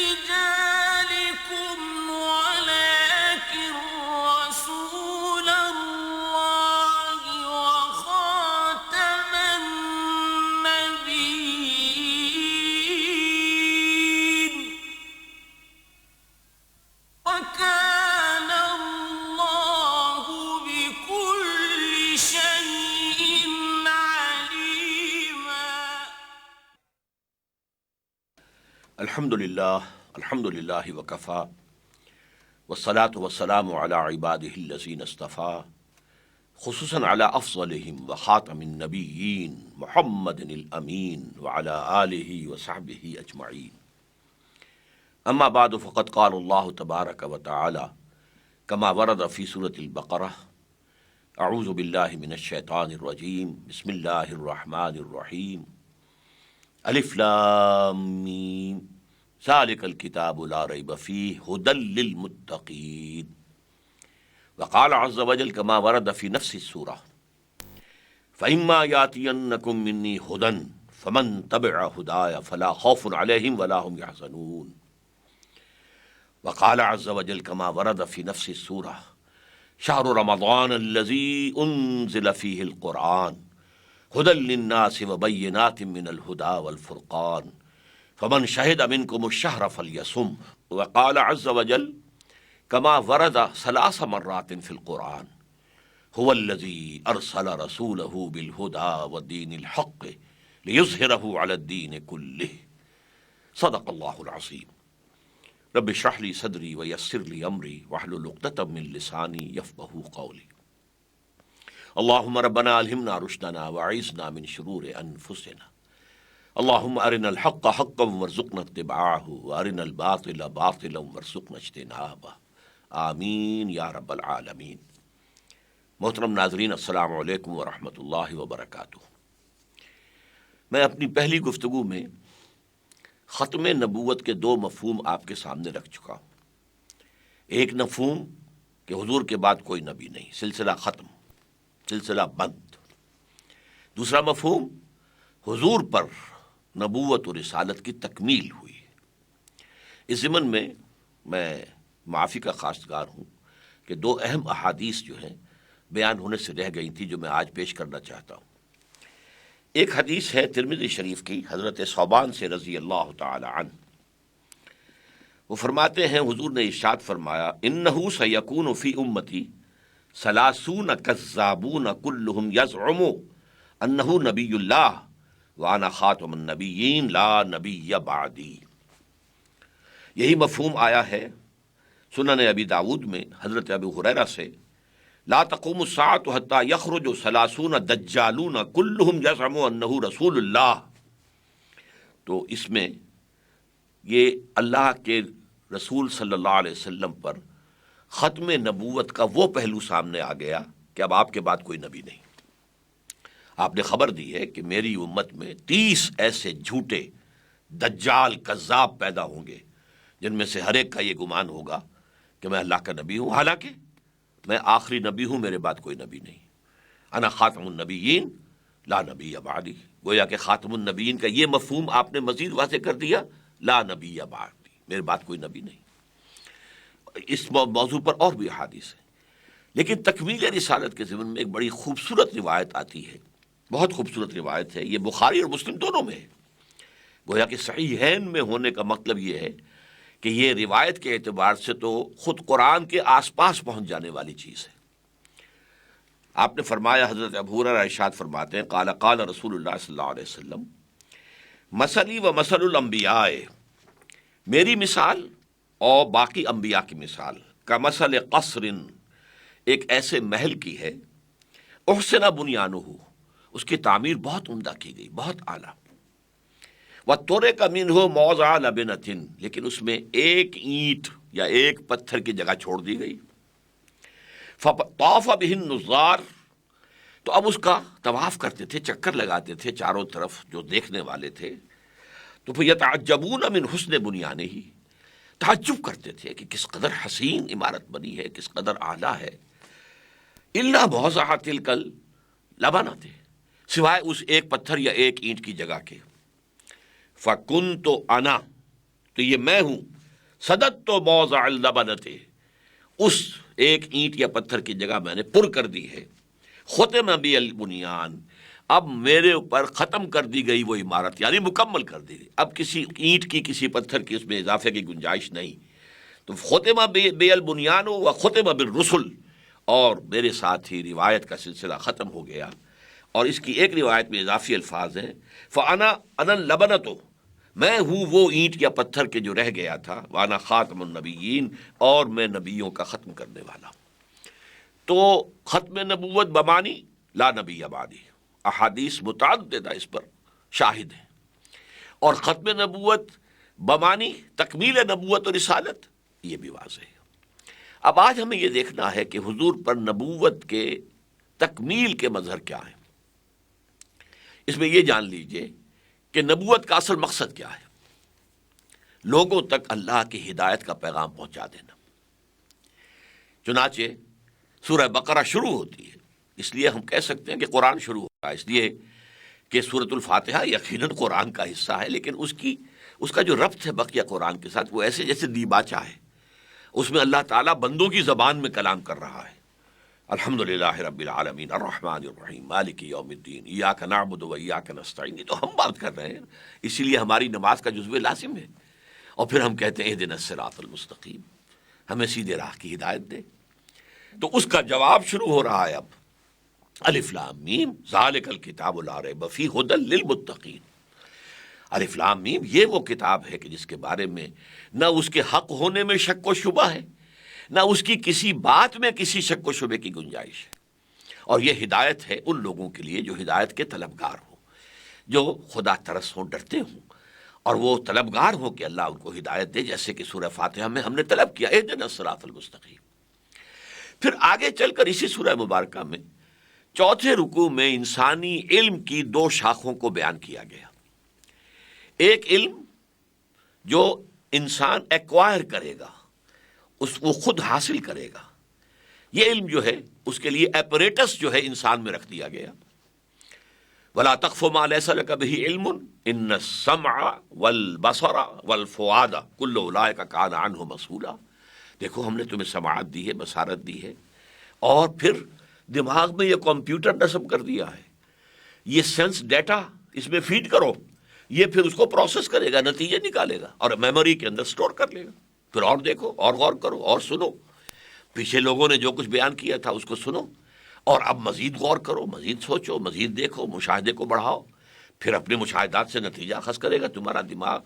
رجالكم ولكن رسول الله وخاتم النبيين وكان الله بكل شيء عليما. الحمد للہ وکفا والصلاة والسلام علی عباده الذین اصطفى خصوصاً علی افضلهم وخاتم النبیین محمد الامین وعلی آلہ وصحبہ اجمعین. اما بعد فقد قال اللہ تبارک وتعالی کما ورد فی سورۃ البقرہ اعوذ باللہ من الشیطان الرجیم بسم اللہ الرحمن الرحیم الف لام میم ذالک الکتاب لا ریب فیہ ھدی للمتقین. وقال عز وجل كما ورد في نفس السورة فإما يأتينكم مني هدى فمن تبع هداي فلا خوف عليهم ولا هم يحزنون. وقال عز وجل كما ورد في نفس السورة شهر رمضان الذي أنزل فيه القرآن هدى للناس وبينات من الهدى والفرقان فمن شهد منكم الشهر فليصم. وقال عز وجل كما ورد 3 مرات في القرآن هو الذي أرسل رسوله بالهدى والدين الحق ليظهره على الدين كله. صدق الله العظيم. رب اشرح لي صدري ويسر لي أمري واحلل عقدة من لساني يفقهوا قولي. اللهم ربنا ألهمنا رشدنا وأعذنا من شرور أنفسنا. اللهم أرنا الحق حقا وارزقنا اتباعه وأرنا الباطل باطلا وارزقنا اجتنابه. آمین یا رب العالمین. محترم ناظرین، السلام علیکم ورحمۃ اللہ وبرکاتہ. میں اپنی پہلی گفتگو میں ختم نبوت کے 2 مفہوم آپ کے سامنے رکھ چکا ہوں. ایک مفہوم کہ حضور کے بعد کوئی نبی نہیں، سلسلہ ختم، سلسلہ بند. دوسرا مفہوم حضور پر نبوت و رسالت کی تکمیل ہوئی. اس ضمن میں معافی کا خواستگار ہوں کہ 2 اہم احادیث جو ہیں بیان ہونے سے رہ گئی تھی جو میں آج پیش کرنا چاہتا ہوں. ایک حدیث ہے ترمذی شریف کی حضرت ثوبان سے رضی اللہ تعالی عنہ. وہ فرماتے ہیں حضور نے ارشاد فرمایا انہ سیکون فی امتی 30 کذابون کلہم یزعم انہ نبی اللہ وانا خاتم النبیین لا نبی بعدی. یہی مفہوم آیا ہے سنن ابی داود میں حضرت ابو ہریرہ سے لا تقوم الساعۃ حتی یخرج 30 دجالون کلہم یزعم انہ رسول اللہ. تو اس میں یہ اللہ کے رسول صلی اللہ علیہ وسلم پر ختم نبوت کا وہ پہلو سامنے آ گیا کہ اب آپ کے بعد کوئی نبی نہیں. آپ نے خبر دی ہے کہ میری امت میں 30 ایسے جھوٹے دجال کذاب پیدا ہوں گے جن میں سے ہر ایک کا یہ گمان ہوگا کہ میں اللہ کا نبی ہوں، حالانکہ میں آخری نبی ہوں، میرے بعد کوئی نبی نہیں. انا خاتم النبیین لا نبی بعدی. گویا کہ خاتم النبیین کا یہ مفہوم آپ نے مزید واضح کر دیا، لا نبی بعدی، میرے بعد کوئی نبی نہیں. اس موضوع پر اور بھی احادیث ہیں، لیکن تکمیل رسالت کے ضمن میں ایک بڑی خوبصورت روایت آتی ہے، بہت خوبصورت روایت ہے. یہ بخاری اور مسلم دونوں میں ہے. گویا کہ صحیحین میں ہونے کا مطلب یہ ہے کہ یہ روایت کے اعتبار سے تو خود قرآن کے آس پاس پہنچ جانے والی چیز ہے. آپ نے فرمایا، حضرت ابو ہریرہ ارشاد فرماتے ہیں قال قال رسول اللہ صلی اللہ علیہ وسلم مثلی و مثل الانبیاء، میری مثال اور باقی انبیاء کی مثال کا مثل قصر، ایک ایسے محل کی ہے احسن بنیانہ، اس کی تعمیر بہت عمدہ کی گئی، بہت اعلیٰ. وَتُرِكَ مِنْهُ مَوْضِعَ لَبْنَةٍ، لیکن اس میں ایک اینٹ یا ایک پتھر کی جگہ چھوڑ دی گئی. فَطَافَ بِهِ النُّظَّارُ، تو اب اس کا طواف کرتے تھے، چکر لگاتے تھے چاروں طرف جو دیکھنے والے تھے. تو پھر یتعجبون من حسن بنیانہ، تعجب کرتے تھے کہ کس قدر حسین عمارت بنی ہے، کس قدر اعلیٰ ہے. الا موضع تلک اللبنۃ، سوائے اس ایک پتھر یا ایک اینٹ کی جگہ کے. فکنت انا، تو تو یہ میں ہوں صدت تو موضع اللبنت، اس ایک اینٹ یا پتھر کی جگہ میں نے پر کر دی ہے، ختم بی البنیان، اب میرے اوپر ختم کر دی گئی وہ عمارت، یعنی مکمل کر دی گئی، اب کسی اینٹ کی کسی پتھر کی اس میں اضافے کی گنجائش نہیں۔ تو ختم بی البنیان و ختم بالرسل، اور میرے ساتھ ہی روایت کا سلسلہ ختم ہو گیا۔ اور اس کی ایک روایت میں اضافی الفاظ ہیں، فانا انا اللبنۃ، میں ہوں وہ اینٹ یا پتھر کے جو رہ گیا تھا، وانا خاتم النبیین، اور میں نبیوں کا ختم کرنے والا ہوں۔ تو ختم نبوت بمانی لا نبی بعدی، احادیث متعددہ اس پر شاہد ہیں، اور ختم نبوت بمانی تکمیل نبوت اور رسالت، یہ بھی واضح ہے۔ اب آج ہمیں یہ دیکھنا ہے کہ حضور پر نبوت کے تکمیل کے مظہر کیا ہیں۔ اس میں یہ جان لیجئے کہ نبوت کا اصل مقصد کیا ہے، لوگوں تک اللہ کی ہدایت کا پیغام پہنچا دینا۔ چنانچہ سورہ بقرہ شروع ہوتی ہے، اس لیے ہم کہہ سکتے ہیں کہ قرآن شروع ہوتا ہے، اس لیے کہ سورۃ الفاتحہ یقیناً قرآن کا حصہ ہے، لیکن اس کا جو ربط ہے بقیہ قرآن کے ساتھ وہ ایسے جیسے دیباچہ ہے، اس میں اللہ تعالیٰ بندوں کی زبان میں کلام کر رہا ہے۔ الحمدللہ رب العالمین الرحمن الرحیم مالک یوم الدین ایاک نعبد و ایاک نستعین، یہ تو ہم بات کر رہے ہیں، اسی لیے ہماری نماز کا جزو لازم ہے۔ اور پھر ہم کہتے ہیں اہدنا الصراط المستقیم، ہمیں سیدھے راہ کی ہدایت دے۔ تو اس کا جواب شروع ہو رہا ہے اب، الف لام میم ذالک الکتاب لا ریب فیہ ھدی للمتقین۔ الف لام میم یہ وہ کتاب ہے کہ جس کے بارے میں نہ اس کے حق ہونے میں شک و شبہ ہے، نہ اس کی کسی بات میں کسی شک و شبے کی گنجائش ہے، اور یہ ہدایت ہے ان لوگوں کے لیے جو ہدایت کے طلبگار ہوں، جو خدا ترس ہوں، ڈرتے ہوں، اور وہ طلبگار ہوں کہ اللہ ان کو ہدایت دے، جیسے کہ سورہ فاتحہ میں ہم نے طلب کیا اہدنا الصراط المستقیم۔ پھر آگے چل کر اسی سورہ مبارکہ میں چوتھے رکوع میں انسانی علم کی دو شاخوں کو بیان کیا گیا۔ ایک علم جو انسان ایکوائر کرے گا، وہ خود حاصل کرے گا، یہ علم جو ہے اس کے لیے ایپریٹس جو ہے انسان میں رکھ دیا گیا۔ وَلَا تَقْفُ مَا لَيْسَ لَكَ بِهِ عِلْمٌ إِنَّ السَّمْعَ وَالْبَصَرَ وَالْفُؤَادَ كُلُّ أُولَٰئِكَ كَانَ عَنْهُ مَسْئُولًا۔ دیکھو ہم نے تمہیں سماعت دی ہے، بصارت دی ہے، اور پھر دماغ میں یہ کمپیوٹر نصب کر دیا ہے، یہ سینس ڈیٹا اس میں فیڈ کرو، یہ پھر اس کو پروسیس کرے گا، نتیجے نکالے گا اور میموری کے اندر سٹور کر لے گا۔ پھر اور دیکھو اور غور کرو اور سنو، پیچھے لوگوں نے جو کچھ بیان کیا تھا اس کو سنو، اور اب مزید غور کرو، مزید سوچو، مزید دیکھو، مشاہدے کو بڑھاؤ، پھر اپنے مشاہدات سے نتیجہ اخذ کرے گا تمہارا دماغ،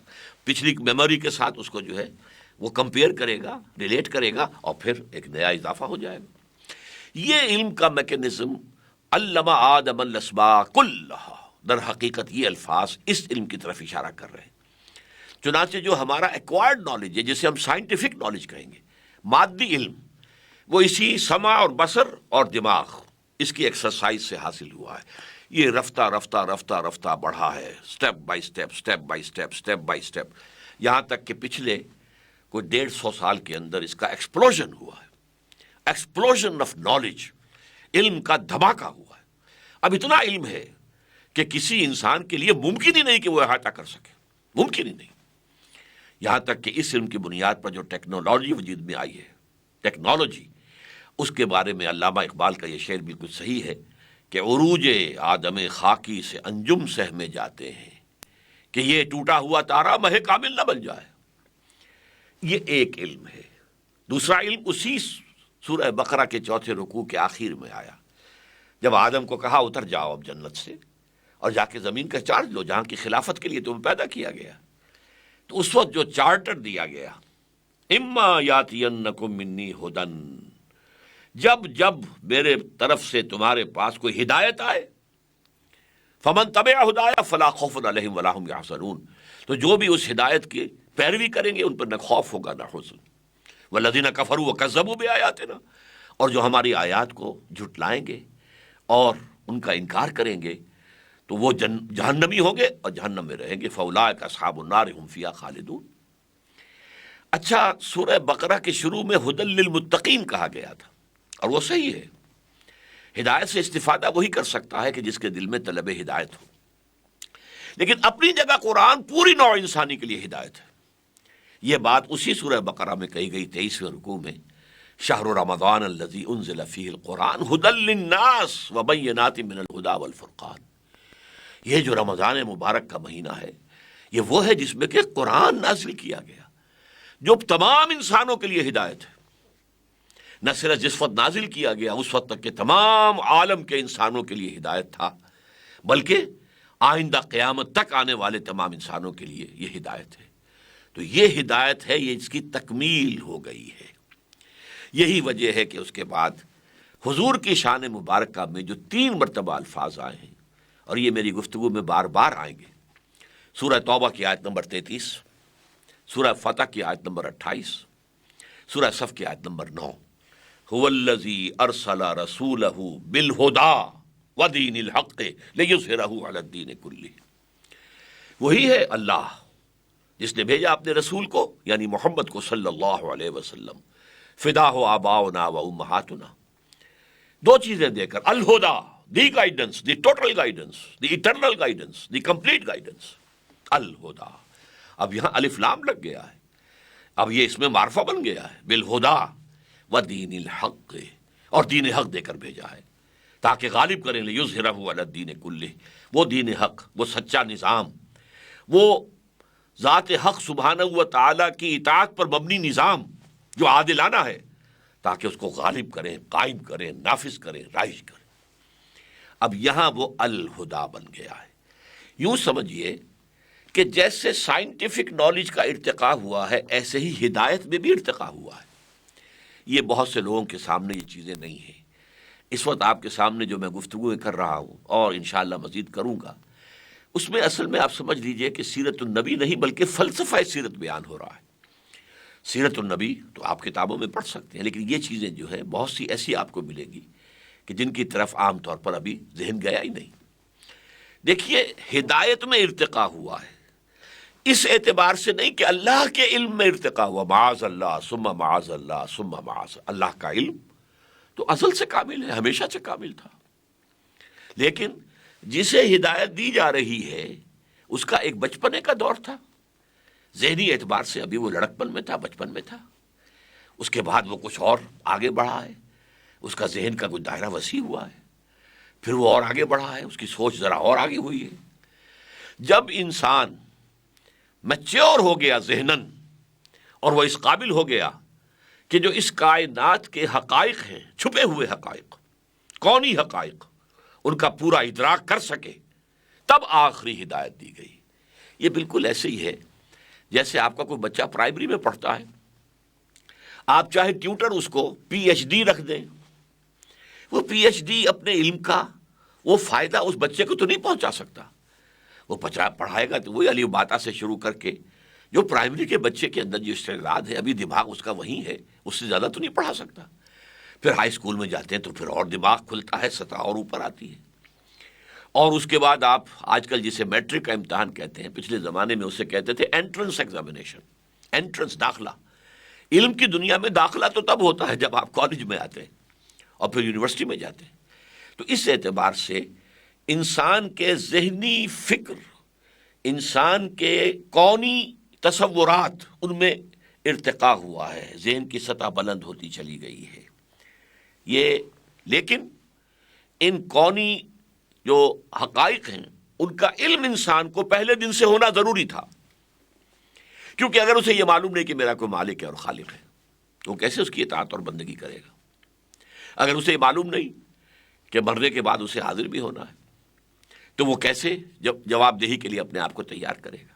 پچھلی میموری کے ساتھ اس کو جو ہے وہ کمپیئر کرے گا، ریلیٹ کرے گا، اور پھر ایک نیا اضافہ ہو جائے گا۔ یہ علم کا میکینزم علم آدم الاسماء کلھا، در حقیقت یہ الفاظ اس علم کی طرف اشارہ کر رہے ہیں۔ چنانچہ جو ہمارا ایکوائرڈ نالج ہے، جسے ہم سائنٹیفک نالج کہیں گے، مادی علم، وہ اسی سمع اور بصر اور دماغ، اس کی ایکسرسائز سے حاصل ہوا ہے۔ یہ رفتہ رفتہ رفتہ رفتہ بڑھا ہے، step by step, step by step, step by step, یہاں تک کہ پچھلے کوئی 150 سال کے اندر اس کا ایکسپلوژن ہوا ہے، ایکسپلوژن آف نالج، علم کا دھماکہ ہوا ہے۔ اب اتنا علم ہے کہ کسی انسان کے لیے ممکن ہی نہیں کہ وہ احاطہ کر سکے، ممکن ہی نہیں، یہاں تک کہ اس علم کی بنیاد پر جو ٹیکنالوجی وجود میں آئی ہے، ٹیکنالوجی، اس کے بارے میں علامہ اقبال کا یہ شعر بالکل صحیح ہے کہ عروج آدم خاکی سے انجم سہمے جاتے ہیں، کہ یہ ٹوٹا ہوا تارا مہ کامل نہ بن جائے۔ یہ ایک علم ہے۔ دوسرا علم اسی سورہ بقرہ کے چوتھے رکوع کے آخر میں آیا، جب آدم کو کہا اتر جاؤ اب جنت سے اور جا کے زمین کا چارج لو جہاں کی خلافت کے لیے تمہیں پیدا کیا گیا۔ تو اس وقت جو چارٹر دیا گیا، اما یاتینکم منی ھدی، جب جب میرے طرف سے تمہارے پاس کوئی ہدایت آئے، فمن تبع ھدایا فلا خوف علیہم ولا ھم یحزنون، تو جو بھی اس ہدایت کی پیروی کریں گے ان پر نہ خوف ہوگا نہ حزن۔ والذین کفروا وکذبوا بآیاتنا، اور جو ہماری آیات کو جھٹلائیں گے اور ان کا انکار کریں گے تو وہ جہنمی ہوں گے اور جہنم میں رہیں گے۔ فاولئک اصحاب النار هم فیہا خالدون۔ اچھا، سورہ بقرہ کے شروع میں ھدی للمتقین کہا گیا تھا، اور وہ صحیح ہے، ہدایت سے استفادہ وہی کر سکتا ہے کہ جس کے دل میں طلب ہدایت ہو، لیکن اپنی جگہ قرآن پوری نوع انسانی کے لیے ہدایت ہے۔ یہ بات اسی سورہ بقرہ میں کہی گئی 23ویں رکوع میں، شہر رمضان الذی انزل فیہ القرآن ھدی للناس وبینات من الھدی والفرقان۔ یہ جو رمضان مبارک کا مہینہ ہے، یہ وہ ہے جس میں کہ قرآن نازل کیا گیا، جو تمام انسانوں کے لیے ہدایت ہے۔ نہ صرف جس وقت نازل کیا گیا اس وقت تک کہ تمام عالم کے انسانوں کے لیے ہدایت تھا، بلکہ آئندہ قیامت تک آنے والے تمام انسانوں کے لیے یہ ہدایت ہے۔ تو یہ ہدایت ہے، یہ اس کی تکمیل ہو گئی ہے۔ یہی وجہ ہے کہ اس کے بعد حضور کی شان مبارکہ میں جو 3 مرتبہ الفاظ آئے ہیں، اور یہ میری گفتگو میں بار بار آئیں گے، سورہ توبہ کی آیت نمبر 33، سورہ فتح کی آیت نمبر 28، سورہ صف کی آیت نمبر 9، هو الذی ارسل رسولہ بالہدی ودین الحق لیظہرہ علی الدین کلہ۔ وہی ہے اللہ جس نے بھیجا اپنے رسول کو، یعنی محمد کو صلی اللہ علیہ وسلم، فداہ آباؤنا و امہاتنا، 2 چیزیں دے کر، الہدا، the guidance, the total guidance, the eternal guidance, the complete guidance, الہدا۔ اب یہاں الف لام لگ گیا ہے، اب یہ اس میں معرفہ بن گیا ہے، بالہدا و دین الحق، اور دین حق دے کر بھیجا ہے تاکہ غالب کریں لیظہرہ علی الدین کلہ، وہ دین حق، وہ سچا نظام، وہ ذات حق سبحانہ و تعالی کی اطاعت پر مبنی نظام جو عادلانہ ہے، تاکہ اس کو غالب کریں، قائم کریں، نافذ کریں، رائج کریں۔ اب یہاں وہ الہدا بن گیا ہے۔ یوں سمجھیے کہ جیسے سائنٹیفک نالج کا ارتقاء ہوا ہے، ایسے ہی ہدایت میں بھی ارتقاء ہوا ہے۔ یہ بہت سے لوگوں کے سامنے یہ چیزیں نہیں ہیں۔ اس وقت آپ کے سامنے جو میں گفتگو کر رہا ہوں اور انشاءاللہ مزید کروں گا، اس میں اصل میں آپ سمجھ لیجئے کہ سیرت النبی نہیں بلکہ فلسفہ سیرت بیان ہو رہا ہے۔ سیرت النبی تو آپ کتابوں میں پڑھ سکتے ہیں، لیکن یہ چیزیں جو ہے بہت سی ایسی آپ کو ملیں گی کہ جن کی طرف عام طور پر ابھی ذہن گیا ہی نہیں۔ دیکھیے، ہدایت میں ارتقاء ہوا ہے، اس اعتبار سے نہیں کہ اللہ کے علم میں ارتقاء ہوا، معاذ اللہ ثم معاذ اللہ ثم معاذ اللہ کا علم تو ازل سے کامل ہے، ہمیشہ سے کامل تھا، لیکن جسے ہدایت دی جا رہی ہے اس کا ایک بچپنے کا دور تھا، ذہنی اعتبار سے ابھی وہ لڑکپن میں تھا، بچپن میں تھا، اس کے بعد وہ کچھ اور آگے بڑھا ہے، اس کا ذہن کا کچھ دائرہ وسیع ہوا ہے، پھر وہ اور آگے بڑھا ہے، اس کی سوچ ذرا اور آگے ہوئی ہے۔ جب انسان میچور ہو گیا ذہناً، اور وہ اس قابل ہو گیا کہ جو اس کائنات کے حقائق ہیں، چھپے ہوئے حقائق، کونی حقائق، ان کا پورا ادراک کر سکے، تب آخری ہدایت دی گئی۔ یہ بالکل ایسے ہی ہے جیسے آپ کا کوئی بچہ پرائمری میں پڑھتا ہے، آپ چاہے ٹیوٹر اس کو پی ایچ ڈی رکھ دیں، وہ پی ایچ ڈی اپنے علم کا وہ فائدہ اس بچے کو تو نہیں پہنچا سکتا۔ وہ پڑھائے گا تو وہی الف باتا سے شروع کر کے جو پرائمری کے بچے کے اندر جو استعداد ہے، ابھی دماغ اس کا وہی ہے، اس سے زیادہ تو نہیں پڑھا سکتا۔ پھر ہائی اسکول میں جاتے ہیں تو پھر اور دماغ کھلتا ہے، سطح اور اوپر آتی ہے، اور اس کے بعد آپ آج کل جسے میٹرک کا امتحان کہتے ہیں، پچھلے زمانے میں اسے کہتے تھے انٹرنس ایگزامینیشن، انٹرنس داخلہ۔ علم کی دنیا میں داخلہ تو تب ہوتا ہے جب آپ کالج میں آتے ہیں اور پھر یونیورسٹی میں جاتے ہیں۔ تو اس اعتبار سے انسان کے ذہنی فکر، انسان کے کونی تصورات، ان میں ارتقاء ہوا ہے، ذہن کی سطح بلند ہوتی چلی گئی ہے۔ یہ لیکن ان کونی جو حقائق ہیں ان کا علم انسان کو پہلے دن سے ہونا ضروری تھا، کیونکہ اگر اسے یہ معلوم نہیں کہ میرا کوئی مالک ہے اور خالق ہے تو وہ کیسے اس کی اطاعت اور بندگی کرے گا؟ اگر اسے یہ معلوم نہیں کہ مرنے کے بعد اسے حاضر بھی ہونا ہے تو وہ کیسے جواب دہی کے لیے اپنے آپ کو تیار کرے گا؟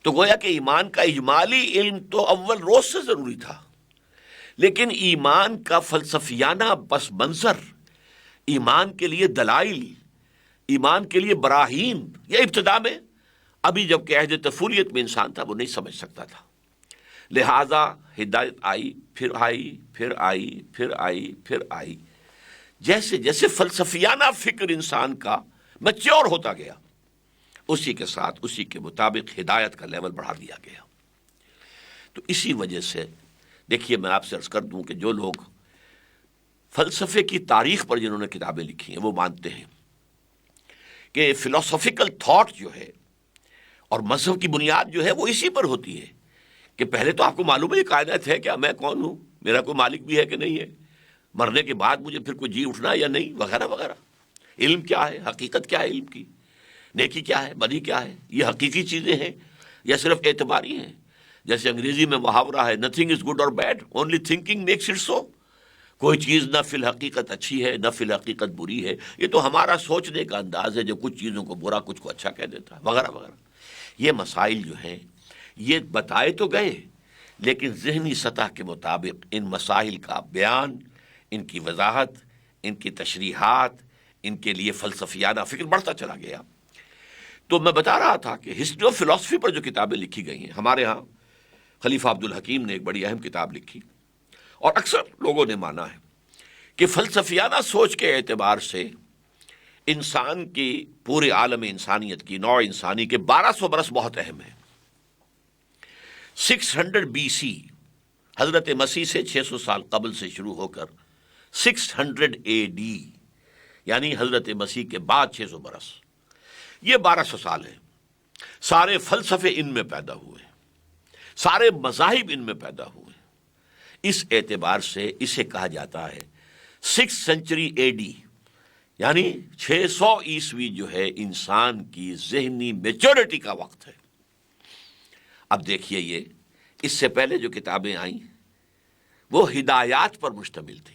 تو گویا کہ ایمان کا اجمالی علم تو اول روز سے ضروری تھا، لیکن ایمان کا فلسفیانہ پس منظر، ایمان کے لیے دلائل، ایمان کے لیے براہین، یہ ابتدا میں ابھی جب کہ عہد طفولیت میں انسان تھا وہ نہیں سمجھ سکتا تھا، لہذا ہدایت آئی، پھر آئی، پھر آئی، پھر آئی، پھر آئی، جیسے جیسے فلسفیانہ فکر انسان کا میچور ہوتا گیا، اسی کے ساتھ اسی کے مطابق ہدایت کا لیول بڑھا دیا گیا۔ تو اسی وجہ سے دیکھیے، میں آپ سے عرض کر دوں کہ جو لوگ فلسفے کی تاریخ پر جنہوں نے کتابیں لکھی ہیں وہ مانتے ہیں کہ فلسفیکل تھاٹ جو ہے اور مذہب کی بنیاد جو ہے وہ اسی پر ہوتی ہے کہ پہلے تو آپ کو معلوم ہے یہ کائنات ہے کیا، میں کون ہوں، میرا کوئی مالک بھی ہے کہ نہیں ہے، مرنے کے بعد مجھے پھر کوئی جی اٹھنا یا نہیں، وغیرہ وغیرہ. علم کیا ہے، حقیقت کیا ہے علم کی، نیکی کیا ہے، بدی کیا ہے، یہ حقیقی چیزیں ہیں یا صرف اعتباری ہیں. جیسے انگریزی میں محاورہ ہے nothing is good or bad, only thinking makes it so. کوئی چیز نہ فی الحقیقت اچھی ہے نہ فی الحقیقت بری ہے، یہ تو ہمارا سوچنے کا انداز ہے جو کچھ چیزوں کو برا کچھ کو اچھا کہہ دیتا ہے، وغیرہ وغیرہ. یہ مسائل جو ہیں یہ بتائے تو گئے، لیکن ذہنی سطح کے مطابق ان مسائل کا بیان، ان کی وضاحت، ان کی تشریحات، ان کے لیے فلسفیانہ فکر بڑھتا چلا گیا. تو میں بتا رہا تھا کہ ہسٹری آف فلاسفی پر جو کتابیں لکھی گئی ہیں، ہمارے ہاں خلیفہ عبد الحکیم نے ایک بڑی اہم کتاب لکھی، اور اکثر لوگوں نے مانا ہے کہ فلسفیانہ سوچ کے اعتبار سے انسان کی پورے عالم انسانیت کی، نوع انسانی کے 1200 برس بہت اہم ہیں. 600 BC حضرت مسیح سے 600 سال قبل سے شروع ہو کر 600 AD یعنی حضرت مسیح کے بعد 600 برس، یہ 1200 سال ہیں. سارے فلسفے ان میں پیدا ہوئے، سارے مذاہب ان میں پیدا ہوئے. اس اعتبار سے اسے کہا جاتا ہے 6th century AD یعنی 600 عیسوی جو ہے انسان کی ذہنی میچورٹی کا وقت ہے. اب دیکھیے، یہ اس سے پہلے جو کتابیں آئیں وہ ہدایات پر مشتمل تھی.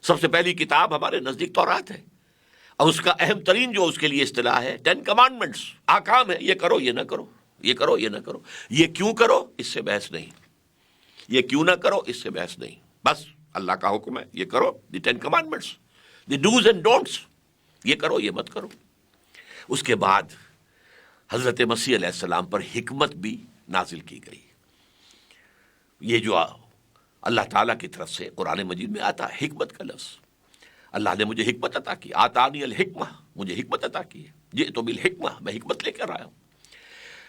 سب سے پہلی کتاب ہمارے نزدیک تورات ہے، اور اس کا اہم ترین جو اس کے لیے اصطلاح ہے 10 commandments، احکام ہے، یہ کرو یہ نہ کرو، یہ کرو یہ نہ کرو، یہ کیوں کرو اس سے بحث نہیں، یہ کیوں نہ کرو اس سے بحث نہیں، بس اللہ کا حکم ہے یہ کرو، دی 10 commandments، the dos and don'ts, یہ کرو یہ مت کرو. اس کے بعد حضرت مسیح علیہ السلام پر حکمت بھی نازل کی گئی. یہ جو اللہ تعالیٰ کی طرف سے قرآن مجید میں آتا ہے حکمت کا لفظ، اللہ نے مجھے حکمت عطا کی، آتانی الحکمہ، مجھے حکمت عطا کی ہے، جئت بالحکمہ، میں حکمت لے کر آیا ہوں.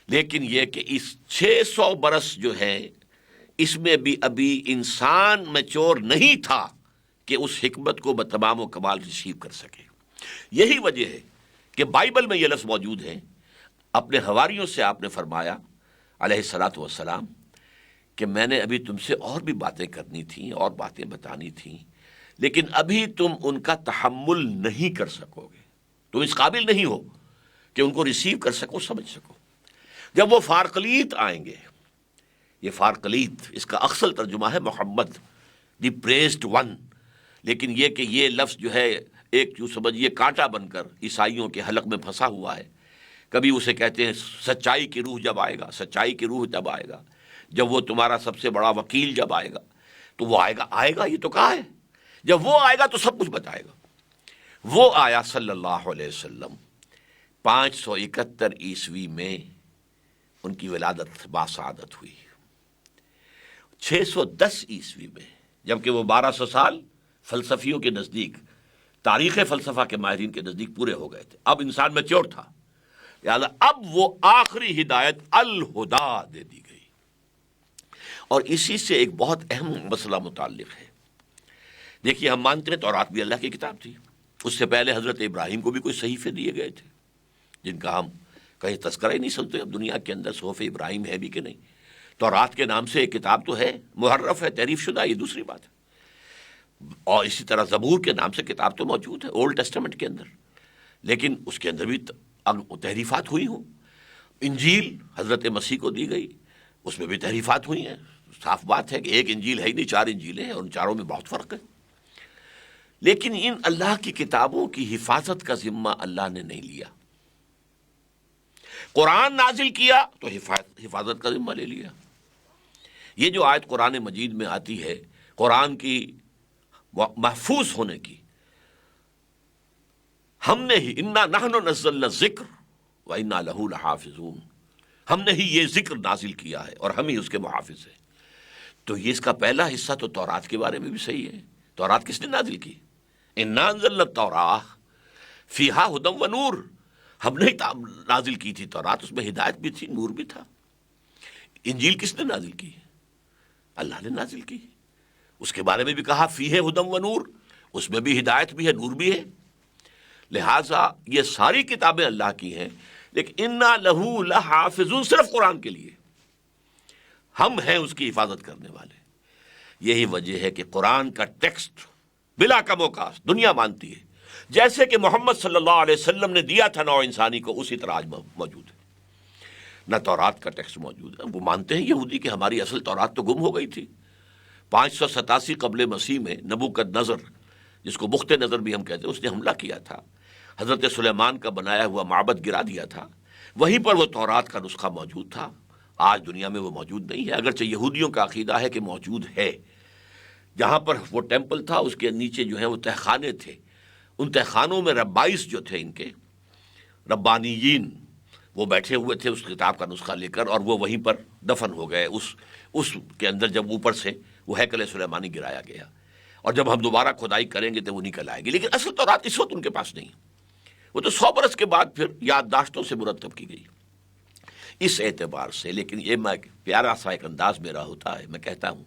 لیکن یہ کہ اس 600 برس جو ہے اس میں بھی ابھی انسان میچور نہیں تھا کہ اس حکمت کو بتمام و کمال ریسیو کر سکے. یہی وجہ ہے کہ بائبل میں یہ لفظ موجود ہے. اپنے حواریوں سے آپ نے فرمایا علیہ الصلاۃ والسلام کہ میں نے ابھی تم سے اور بھی باتیں کرنی تھیں اور باتیں بتانی تھیں، لیکن ابھی تم ان کا تحمل نہیں کر سکو گے، تم اس قابل نہیں ہو کہ ان کو ریسیو کر سکو، سمجھ سکو. جب وہ فارقلیت آئیں گے، یہ فارقلیت اس کا اصل ترجمہ ہے محمد، دی پریزڈ ون، لیکن یہ کہ یہ لفظ جو ہے ایک جو سمجھیے کانٹا بن کر عیسائیوں کے حلق میں پھنسا ہوا ہے. کبھی اسے کہتے ہیں سچائی کی روح جب آئے گا، سچائی کی روح جب آئے گا، جب وہ تمہارا سب سے بڑا وکیل جب آئے گا، تو وہ آئے گا یہ تو کہا ہے، جب وہ آئے گا تو سب کچھ بتائے گا. وہ آیا صلی اللہ علیہ وسلم 571 عیسوی میں، ان کی ولادت باسعادت ہوئی. 610 عیسوی میں، جبکہ وہ 1200 سال فلسفیوں کے نزدیک، تاریخ فلسفہ کے ماہرین کے نزدیک پورے ہو گئے تھے، اب انسان میچور تھا، لہٰذا اب وہ آخری ہدایت الہدا دے دی گئی. اور اسی سے ایک بہت اہم مسئلہ متعلق ہے. دیکھیے، ہم مانتے ہیں تورات بھی اللہ کی کتاب تھی. اس سے پہلے حضرت ابراہیم کو بھی کوئی صحیفے دیے گئے تھے جن کا ہم کہیں تذکرہ ہی نہیں سنتے. اب دنیا کے اندر صحف ابراہیم ہے بھی کہ نہیں. تورات کے نام سے ایک کتاب تو ہے، محرف ہے، تحریف شدہ، یہ دوسری بات ہے. اور اسی طرح زبور کے نام سے کتاب تو موجود ہے اولڈ ٹیسٹمنٹ کے اندر، لیکن اس کے اندر بھی اب تحریفات ہوئی ہوں. انجیل حضرت مسیح کو دی گئی، اس میں بھی تحریفات ہوئی ہیں. صاف بات ہے کہ ایک انجیل ہے ہی نہیں، 4 انجیلیں ہیں، اور ان چاروں میں بہت فرق ہے. لیکن ان اللہ کی کتابوں کی حفاظت کا ذمہ اللہ نے نہیں لیا. قرآن نازل کیا تو حفاظت کا ذمہ لے لیا. یہ جو آیت قرآن مجید میں آتی ہے قرآن کی محفوظ ہونے کی، ہم نے ہی انا نحن نزلنا الذکر و انا لہ لحافظون، ہم نے ہی یہ ذکر نازل کیا ہے اور ہم ہی اس کے محافظ ہیں. تو یہ اس کا پہلا حصہ تو تورات کے بارے میں بھی صحیح ہے. تورات کس نے نازل کی؟ انا انزلنا التوراۃ فیہا ھدی و نور، ہم نے نازل کی تھی تورات، اس میں ہدایت بھی تھی، نور بھی تھا. انجیل کس نے نازل کی؟ اللہ نے نازل کی. اس کے بارے میں بھی کہا فیہ ھدی و نور، اس میں بھی ہدایت بھی ہے، نور بھی ہے. لہٰذا یہ ساری کتابیں اللہ کی ہیں، لیکن انا لہ لحافظون صرف قرآن کے لیے. ہم ہیں اس کی حفاظت کرنے والے۔ یہی وجہ ہے کہ قرآن کا ٹیکسٹ بلا کم و کاست دنیا مانتی ہے، جیسے کہ محمد صلی اللہ علیہ وسلم نے دیا تھا نوع انسانی کو، اسی طرح آج موجود ہے۔ نہ تورات کا ٹیکسٹ موجود ہے، وہ مانتے ہیں یہودی کہ ہماری اصل تورات تو گم ہو گئی تھی۔ 587 قبل مسیح میں نبوکدنضر، جس کو بخت نظر بھی ہم کہتے ہیں، اس نے حملہ کیا تھا، حضرت سلیمان کا بنایا ہوا معبد گرا دیا تھا، وہیں پر وہ تورات کا نسخہ موجود تھا۔ آج دنیا میں وہ موجود نہیں ہے، اگرچہ یہودیوں کا عقیدہ ہے کہ موجود ہے۔ جہاں پر وہ ٹیمپل تھا اس کے نیچے جو ہیں وہ تہخانے تھے، ان تہخانوں میں ربائس جو تھے، ان کے ربانیین، وہ بیٹھے ہوئے تھے اس کتاب کا نسخہ لے کر، اور وہ وہیں پر دفن ہو گئے اس کے اندر، جب اوپر سے وہ ہیکل سلیمانی گرایا گیا، اور جب ہم دوبارہ کھدائی کریں گے تو وہ نکل آئے گی۔ لیکن اصل تورات اس وقت ان کے پاس نہیں، وہ تو 100 برس کے بعد پھر یادداشتوں سے مرتب کی گئی۔ اس اعتبار سے، لیکن یہ میں پیارا سا ایک انداز میرا ہوتا ہے، میں کہتا ہوں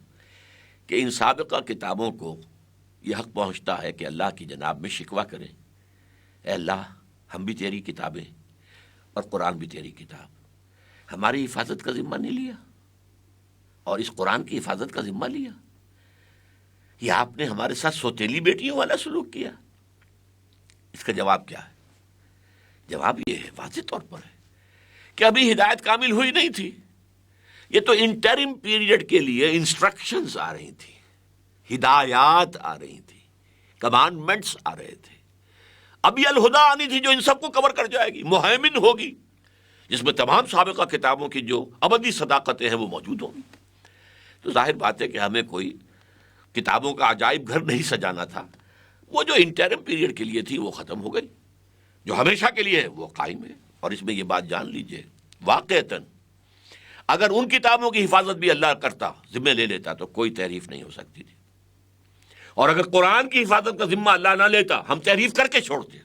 کہ ان سابقہ کتابوں کو یہ حق پہنچتا ہے کہ اللہ کی جناب میں شکوہ کریں، اے اللہ ہم بھی تیری کتابیں اور قرآن بھی تیری کتاب، ہماری حفاظت کا ذمہ نہیں لیا اور اس قرآن کی حفاظت کا ذمہ لیا، یہ آپ نے ہمارے ساتھ سوتیلی بیٹیوں والا سلوک کیا۔ اس کا جواب کیا ہے؟ جواب یہ ہے، واضح طور پر ہے کہ ابھی ہدایت کامل ہوئی نہیں تھی، یہ تو انٹرم پیریڈ کے لیے انسٹرکشنز آ رہی تھی، ہدایات آ رہی تھی، کمانڈمنٹس آ رہے تھے۔ ابھی الہدا آنی تھی جو ان سب کو کور کر جائے گی، مہیمن ہوگی، جس میں تمام سابقہ کتابوں کی جو ابدی صداقتیں ہیں وہ موجود ہوں گی۔ تو ظاہر بات ہے کہ ہمیں کوئی کتابوں کا عجائب گھر نہیں سجانا تھا، وہ جو انٹرم پیریڈ کے لیے تھی وہ ختم ہو گئی، جو ہمیشہ کے لیے ہے وہ قائم ہے۔ اور اس میں یہ بات جان لیجئے، واقعتاً اگر ان کتابوں کی حفاظت بھی اللہ کرتا، ذمہ لے لیتا، تو کوئی تحریف نہیں ہو سکتی تھی، اور اگر قرآن کی حفاظت کا ذمہ اللہ نہ لیتا، ہم تحریف کر کے چھوڑتے۔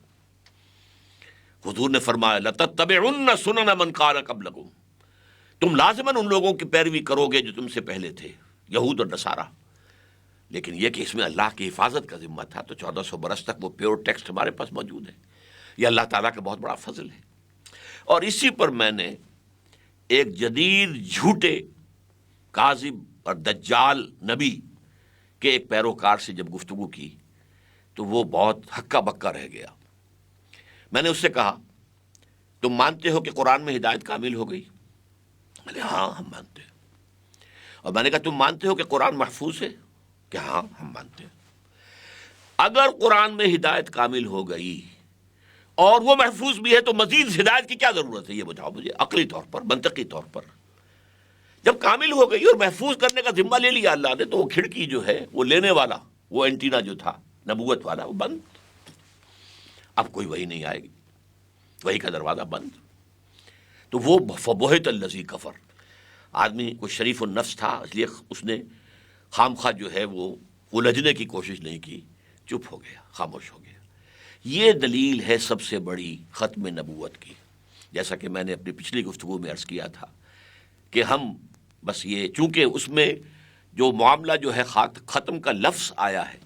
حضور نے فرمایا لَتَتَّبِعُنَّ سُنَنَ مَنْ كَانَ قَبْلَكُمْ، تم لازماً ان لوگوں کی پیروی کرو گے جو تم سے پہلے تھے، یہود اور نصارہ۔ لیکن یہ کہ اس میں اللہ کی حفاظت کا ذمہ تھا، تو 1400 برس تک وہ پیور ٹیکسٹ ہمارے پاس موجود ہے۔ یہ اللہ تعالیٰ کا بہت بڑا فضل ہے۔ اور اسی پر میں نے ایک جدید جھوٹے کاذب اور دجال نبی کے ایک پیروکار سے جب گفتگو کی تو وہ بہت ہکا بکا رہ گیا۔ میں نے اس سے کہا تم مانتے ہو کہ قرآن میں ہدایت کامل ہو گئی؟ بولے ہاں ہم مانتے ہیں۔ اور میں نے کہا تم مانتے ہو کہ قرآن محفوظ ہے؟ کہ ہاں ہم مانتے ہیں۔ اگر قرآن میں ہدایت کامل ہو گئی اور وہ محفوظ بھی ہے تو مزید ہدایت کی کیا ضرورت ہے؟ یہ بتاؤ مجھے عقلی طور پر، منطقی طور پر۔ جب کامل ہو گئی اور محفوظ کرنے کا ذمہ لے لیا اللہ نے، تو وہ کھڑکی جو ہے، وہ لینے والا، وہ اینٹینا جو تھا نبوت والا، وہ بند۔ اب کوئی وہی نہیں آئے گی، وہی کا دروازہ بند۔ تو وہ فبہت الذی کفر، آدمی کوئی شریف النفس تھا، اس لیے اس نے خام خواہ جو ہے وہ الجھنے کی کوشش نہیں کی، چپ ہو گیا، خاموش ہو گیا۔ یہ دلیل ہے سب سے بڑی ختم نبوت کی۔ جیسا کہ میں نے اپنی پچھلی گفتگو میں عرض کیا تھا کہ ہم بس یہ، چونکہ اس میں جو معاملہ جو ہے ختم کا لفظ آیا ہے،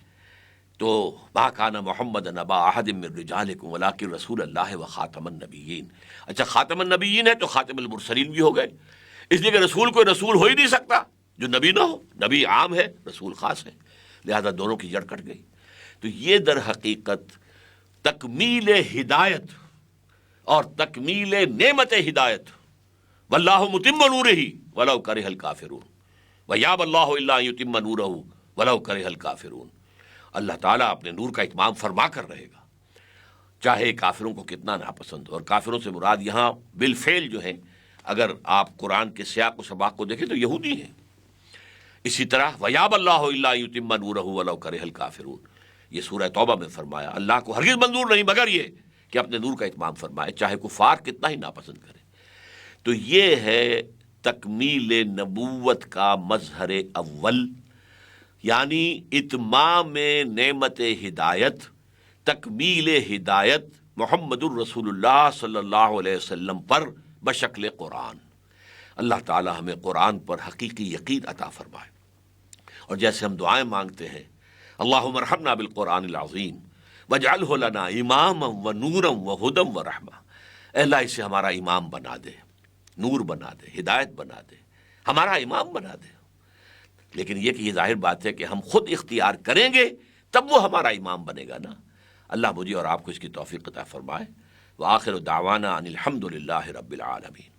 تو ما کان محمد نبا احد من رجالکم ولکن رسول اللہ و خاتم النبیین۔ اچھا خاتم النبیین ہے تو خاتم المرسلین بھی ہو گئے، اس لیے کہ رسول کوئی رسول ہو ہی نہیں سکتا جو نبی نہ ہو، نبی عام ہے، رسول خاص ہے، لہذا دونوں کی جڑ کٹ گئی۔ تو یہ در حقیقت تکمیل ہدایت اور تکمیل نعمت ہدایت، واللہ متم نورہ ولو کرہ الکافرون ویاب اللہ الا ان یتم نورہ ولو کرہ الکافرون۔ اللہ تعالیٰ اپنے نور کا اتمام فرما کر رہے گا، چاہے کافروں کو کتنا ناپسند ہو۔ اور کافروں سے مراد یہاں بالفعل جو ہیں، اگر آپ قرآن کے سیاق و سباق کو دیکھیں تو یہودی ہیں۔ اسی طرح ویاب اللہ الا ان یتم نورہ ولو کرہ الکافرون، یہ سورہ توبہ میں فرمایا اللہ کو ہرگز منظور نہیں مگر یہ کہ اپنے نور کا اتمام فرمائے، چاہے کفار کتنا ہی ناپسند کرے۔ تو یہ ہے تکمیل نبوت کا مظہر اول، یعنی اتمام نعمت ہدایت، تکمیل ہدایت محمد الرسول اللہ صلی اللہ علیہ وسلم پر بشکل قرآن۔ اللہ تعالی ہمیں قرآن پر حقیقی یقین عطا فرمائے۔ اور جیسے ہم دعائیں مانگتے ہیں اللہم ارحمنا بالقرآن العظیم واجعلہ لنا اماما و نورا و ہدی و رحمہ، اے اللہ اسے ہمارا امام بنا دے، نور بنا دے، ہدایت بنا دے، ہمارا امام بنا دے۔ لیکن یہ کہ یہ ظاہر بات ہے کہ ہم خود اختیار کریں گے تب وہ ہمارا امام بنے گا نا۔ اللہ مجھے اور آپ کو اس کی توفیق عطا فرمائے۔ وآخر دعوانا ان الحمد للہ رب العالمین۔